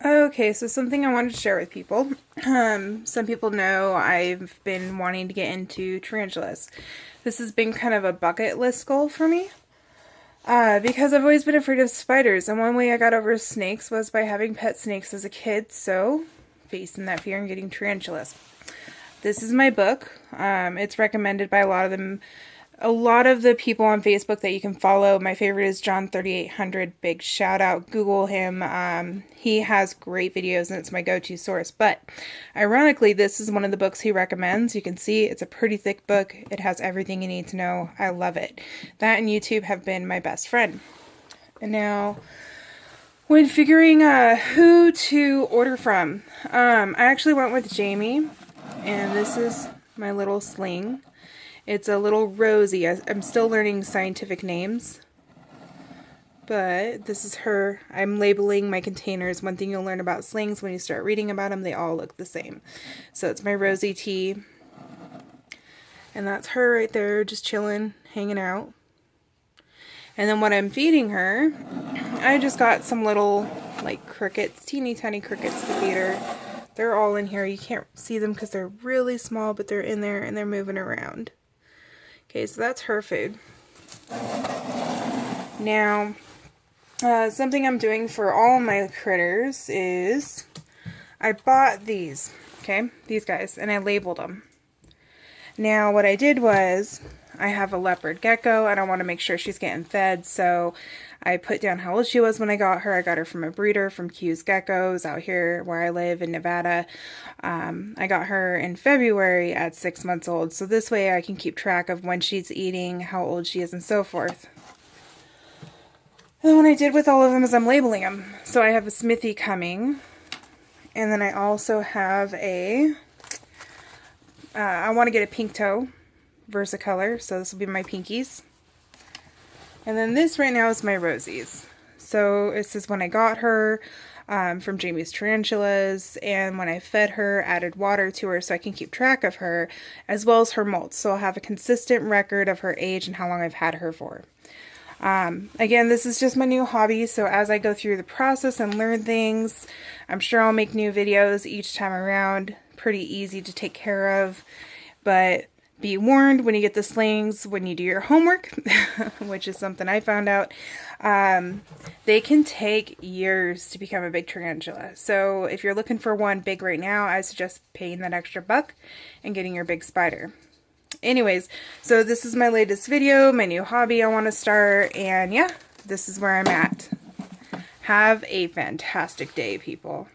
Okay, so something I wanted to share with people. Some people know I've been wanting to get into tarantulas. This has been kind of a bucket list goal for me. Because I've always been afraid of spiders, and one way I got over snakes was by having pet snakes as a kid, so facing that fear and getting tarantulas. This is my book. It's recommended by a lot of the people on Facebook that you can follow. My favorite is John 3800. Big shout out. Google him. He has great videos and it's my go-to source. But ironically, this is one of the books he recommends. You can see it's a pretty thick book. It has everything you need to know. I love it. That and YouTube have been my best friend. And now, when figuring who to order from, I actually went with Jaimie. And this is my little sling. It's a little Rosie. I'm still learning scientific names. But this is her. I'm labeling my containers. One thing you'll learn about slings when you start reading about them, they all look the same. So it's my Rosie tea. And that's her right there, just chilling, hanging out. And then what I'm feeding her, I just got some little, like, crickets, teeny tiny crickets to feed her. They're all in here. You can't see them because they're really small, but they're in there and they're moving around. Okay, so that's her food. Now, something I'm doing for all my critters is I bought these, okay, these guys, and I labeled them. Now, what I did was I have a leopard gecko, and I want to make sure she's getting fed, so I put down how old she was when I got her. I got her from a breeder from Q's Geckos out here where I live in Nevada. I got her in February at 6 months old, so this way I can keep track of when she's eating, how old she is, and so forth. And then what I did with all of them is I'm labeling them. So I have a Smithy coming, and then I also have I want to get a pink toe Versicolor, so this will be my pinkies. And then this right now is my Rosies. So this is when I got her from Jaimies Tarantulas, and when I fed her, added water to her so I can keep track of her, as well as her molts. So I'll have a consistent record of her age and how long I've had her for. Again, this is just my new hobby, so as I go through the process and learn things, I'm sure I'll make new videos each time around. Pretty easy to take care of, but be warned when you get the slings, when you do your homework, which is something I found out, they can take years to become a big tarantula. So if you're looking for one big right now, I suggest paying that extra buck and getting your big spider. Anyways, so this is my latest video, my new hobby I want to start, and yeah, this is where I'm at. Have a fantastic day, people.